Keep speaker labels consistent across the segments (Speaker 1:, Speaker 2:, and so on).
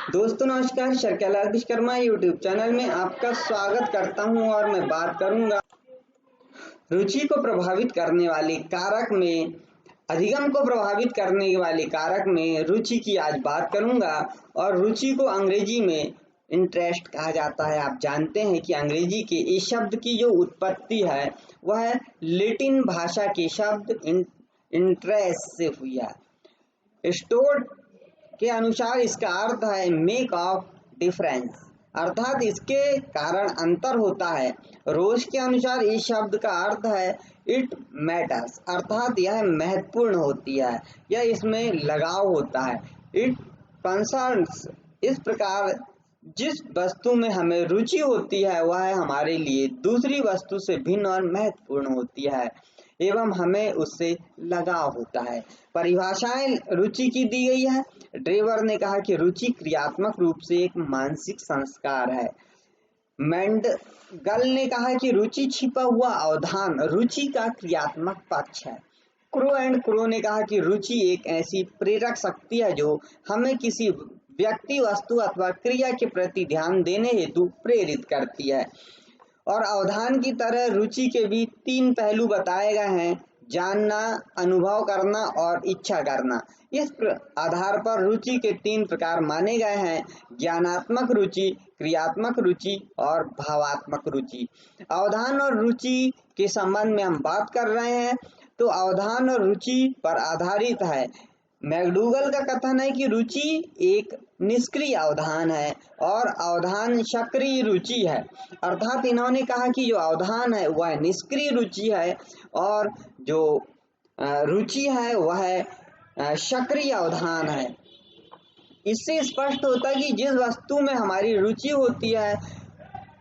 Speaker 1: दोस्तों नमस्कार, शर्कला Vishwakarma YouTube channel में आपका स्वागत करता हूं और मैं बात करूंगा रुचि को प्रभावित करने वाले कारक में अधिगम को प्रभावित करने वाले कारक में रुचि की आज बात करूंगा। और रुचि को अंग्रेजी में इंटरेस्ट कहा जाता है। आप जानते हैं कि अंग्रेजी के इस शब्द की जो उत्पत्ति है वह लैटिन भाषा के शब्द इंटरेस्ट से हुई है। स्टोर्ड के अनुसार इसका अर्थ है मेक ऑफ डिफरेंस, अर्थात इसके कारण अंतर होता है। रोज के अनुसार इस शब्द का अर्थ है इट मैटर्स, अर्थात यह महत्वपूर्ण होती है या इसमें लगाव होता है। इट कंसर्न्स, इस प्रकार जिस वस्तु में हमें रुचि होती है वह हमारे लिए दूसरी वस्तु से भिन्न और महत्वपूर्ण होती है एवं हमें उससे लगाव होता है। परिभाषाएं रुचि की दी गई है। ड्रेवर ने कहा कि रुचि क्रियात्मक रूप से एक मानसिक संस्कार है। मेंडगल ने कहा कि रुचि छिपा हुआ अवधान रुचि का क्रियात्मक पक्ष है। क्रो एंड क्रो ने कहा कि रुचि एक ऐसी प्रेरक शक्ति है जो हमें किसी व्यक्ति, वस्तु अथवा क्रिया के प्रति ध्यान देने हेतु प्रेरित करती है। और अवधान की तरह रुचि के भी तीन पहलू बताए गए हैं: जानना, अनुभव करना और इच्छा करना। इस आधार पर रुचि के तीन प्रकार माने गए हैं: ज्ञानात्मक रुचि, क्रियात्मक रुचि और भावात्मक रुचि। अवधान और रुचि के संबंध में हम बात कर रहे हैं तो अवधान और रुचि पर आधारित है। मैकडूगल का कथन है कि रुचि एक निष्क्रिय अवधान है और अवधान सक्रिय रुचि है। अर्थात इन्होंने कहा कि जो अवधान है वह निष्क्रिय रुचि है और जो रुचि है वह सक्रिय अवधान है। इससे स्पष्ट होता है कि जिस वस्तु में हमारी रुचि होती है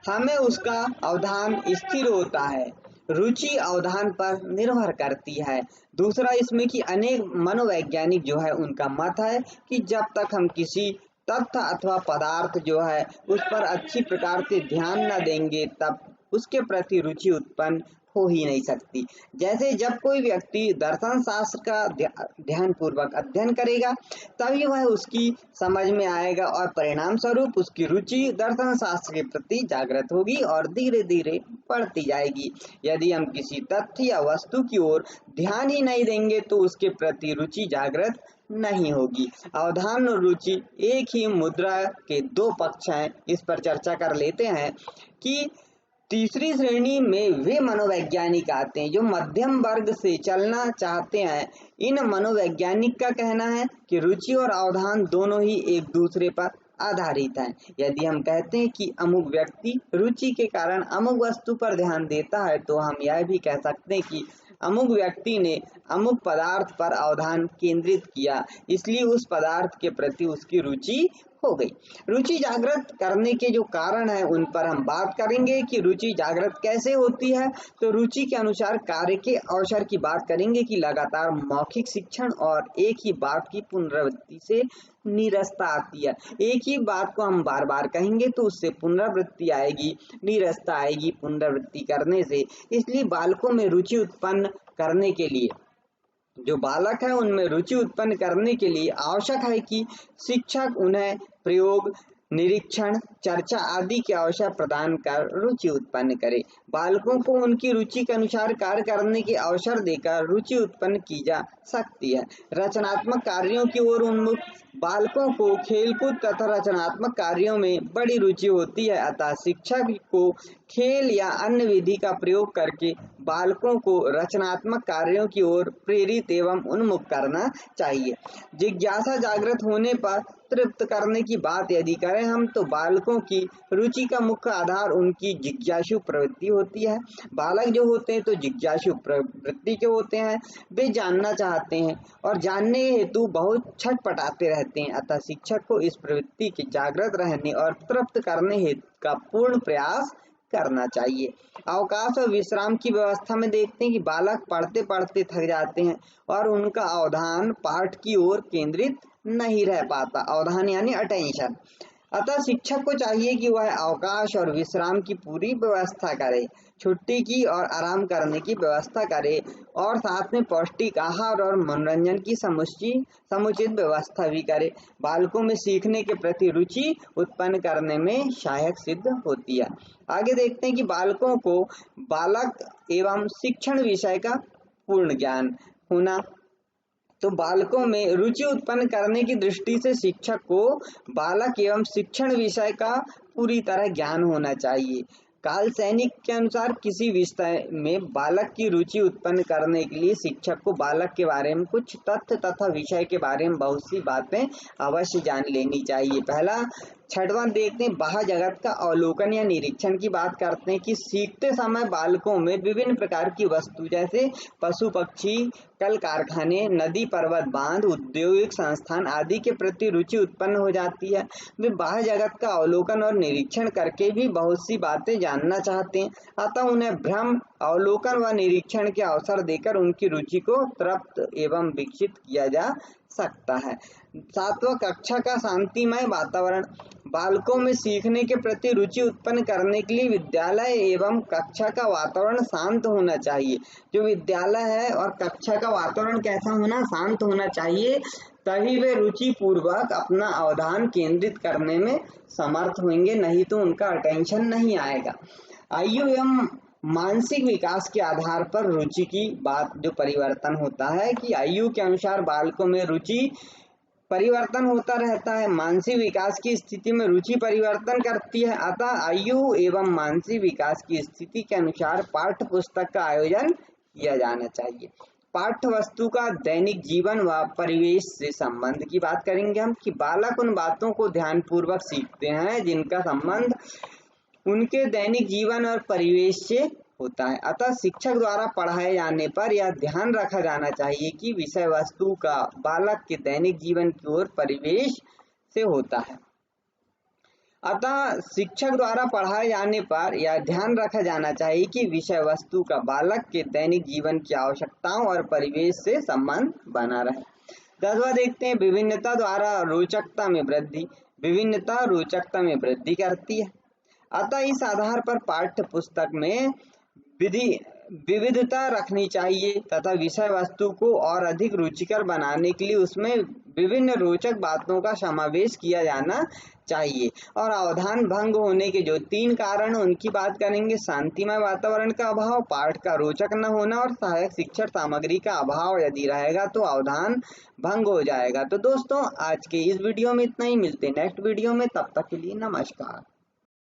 Speaker 1: हमें उसका अवधान स्थिर होता है। रुचि अवधान पर निर्भर करती है। दूसरा इसमें कि अनेक मनोवैज्ञानिक जो है उनका मत है कि जब तक हम किसी तथ्य अथवा पदार्थ जो है उस पर अच्छी प्रकार से ध्यान न देंगे तब उसके प्रति रुचि उत्पन्न हो ही नहीं सकती। जैसे जब कोई व्यक्ति दर्शन शास्त्र का ध्यान पूर्वक अध्ययन करेगा तभी वह उसकी समझ में आएगा और परिणाम स्वरूप उसकी रुचि दर्शन शास्त्र के प्रति जागृत होगी और धीरे धीरे बढ़ती जाएगी। यदि हम किसी तथ्य या वस्तु की ओर ध्यान ही नहीं देंगे तो उसके प्रति रुचि जागृत नहीं होगी। अवधान और रुचि एक ही मुद्रा के दो पक्ष हैं। इस पर चर्चा कर लेते हैं कि तीसरी श्रेणी में वे मनोवैज्ञानिक आते हैं जो मध्यम वर्ग से चलना चाहते हैं। इन मनोवैज्ञानिक का कहना है कि रुचि और अवधान दोनों ही एक दूसरे पर आधारित है। यदि हम कहते हैं कि अमुक व्यक्ति रुचि के कारण अमुक वस्तु पर ध्यान देता है तो हम यह भी कह सकते हैं कि अमुक व्यक्ति ने अमुक पदार्थ पर अवधान केंद्रित किया, इसलिए उस पदार्थ के प्रति उसकी रुचि हो गई। रुचि जागृत करने के जो कारण है उन पर हम बात करेंगे कि रुचि जागृत कैसे होती है। तो रुचि के अनुसार कार्य के अवसर की बात करेंगे कि लगातार मौखिक शिक्षण और एक ही बात की पुनरावृत्ति से नीरसता आती है। एक ही बात को हम बार बार कहेंगे तो उससे पुनरावृत्ति आएगी, नीरसता आएगी पुनरावृत्ति करने से। इसलिए बालकों में रुचि उत्पन्न करने के लिए, जो बालक है उनमें रुचि उत्पन्न करने के लिए आवश्यक है कि शिक्षक उन्हें प्रयोग, निरीक्षण, चर्चा आदि के अवसर प्रदान कर रुचि उत्पन्न करे। बालकों को उनकी रुचि के अनुसार कार्य करने के अवसर देकर रुचि उत्पन्न की जा सकती है। रचनात्मक कार्यों की ओर उन्मुख बालकों को खेलकूद तथा रचनात्मक कार्यों में बड़ी रुचि होती है, अतः शिक्षक को खेल या अन्य विधि का प्रयोग करके बालकों को रचनात्मक कार्यों की ओर प्रेरित एवं उन्मुख करना चाहिए। जिज्ञासा जागृत होने पर तृप्त करने की बात यदि करें हम तो बालकों की रुचि का मुख्य आधार उनकी जिज्ञासु प्रवृत्ति होती है। बालक जो होते हैं तो जिज्ञासु प्रवृत्ति के होते हैं, वे जानना चाहते हैं और जानने हेतु बहुत छटपटाते रहते हैं। अतः शिक्षक को इस प्रवृत्ति के जागृत रहने और तृप्त करने हेतु का पूर्ण प्रयास करना चाहिए। अवकाश और विश्राम की व्यवस्था में देखते हैं कि बालक पढ़ते पढ़ते थक जाते हैं और उनका अवधान पाठ की ओर केंद्रित नहीं रह पाता। अवधान यानी अटेंशन। अतः शिक्षक को चाहिए कि वह अवकाश और विश्राम की पूरी व्यवस्था करे, छुट्टी की और आराम करने की व्यवस्था करे और साथ में पौष्टिक आहार और मनोरंजन की समुचित व्यवस्था भी करे। बालकों में सीखने के प्रति रुचि उत्पन्न करने में सहायक सिद्ध होती है। आगे देखते हैं कि बालकों को बालक एवं शिक्षण विषय का पूर्ण ज्ञान होना। तो बालकों में रुचि उत्पन्न करने की दृष्टि से शिक्षक को बालक एवं शिक्षण विषय का पूरी तरह ज्ञान होना चाहिए। काल सैनिक के अनुसार किसी विषय में बालक की रुचि उत्पन्न करने के लिए शिक्षक को बालक के बारे में कुछ तथ्य तथा विषय के बारे में बहुत सी बातें अवश्य जान लेनी चाहिए। पहला छठवां देखते हैं, बाह्य जगत का अवलोकन या निरीक्षण की बात करते हैं कि सीखते समय बालकों में विभिन्न प्रकार की वस्तु जैसे पशु पक्षी, कल कारखाने, नदी पर्वत बांध, औद्योगिक संस्थान आदि के प्रति रुचि उत्पन्न हो जाती है। वे बाह्य जगत का अवलोकन और निरीक्षण करके भी बहुत सी बातें जानना चाहते हैं, अतः उन्हें भ्रम, अवलोकन व निरीक्षण के अवसर देकर उनकी रुचि को तृप्त एवं विकसित किया जा सकता है। सातवां, कक्षा का शांतिमय वातावरण। बालकों में सीखने के प्रति रुचि उत्पन्न करने के लिए विद्यालय एवं कक्षा का वातावरण शांत होना चाहिए। जो विद्यालय है और कक्षा का वातावरण कैसा होना, शांत होना चाहिए, तभी वे रुचि पूर्वक अपना अवधान केंद्रित करने में समर्थ होंगे, नहीं तो उनका अटेंशन नहीं आएगा। आयु एवं मानसिक विकास के आधार पर रुचि की बात जो परिवर्तन होता है कि आयु के अनुसार बालकों में रुचि परिवर्तन होता रहता है। मानसिक विकास की स्थिति में रुचि परिवर्तन करती है, अतः आयु एवं मानसिक विकास की स्थिति के अनुसार पाठ्य पुस्तक का आयोजन किया जाना चाहिए। पाठ्य वस्तु का दैनिक जीवन व परिवेश से संबंध की बात करेंगे हम कि बालक उन बातों को ध्यानपूर्वक सीखते हैं जिनका संबंध उनके दैनिक जीवन और परिवेश से होता है। अतः शिक्षक द्वारा पढ़ाए जाने पर यह ध्यान रखा जाना चाहिए कि विषय वस्तु का बालक के दैनिक जीवन की ओर परिवेश से होता है। अतः शिक्षक द्वारा पढ़ाए जाने पर यह ध्यान रखा जाना चाहिए कि विषय वस्तु का बालक के दैनिक जीवन की आवश्यकताओं और परिवेश से संबंध बना रहे। 10वां देखते हैं, विभिन्नता द्वारा रोचकता में वृद्धि। विभिन्नता रोचकता में वृद्धि करती है, अतः इस आधार पर पाठ्य पुस्तक में विविधता रखनी चाहिए तथा विषय वस्तु को और अधिक रुचिकर बनाने के लिए उसमें विभिन्न रोचक बातों का समावेश किया जाना चाहिए। और अवधान भंग होने के जो 3 कारण उनकी बात करेंगे, शांतिमय वातावरण का अभाव, पाठ का रोचक न होना और सहायक शिक्षण सामग्री का अभाव यदि रहेगा तो अवधान भंग हो जाएगा। तो दोस्तों आज के इस वीडियो में इतना ही, मिलते हैं नेक्स्ट वीडियो में, तब तक के लिए नमस्कार।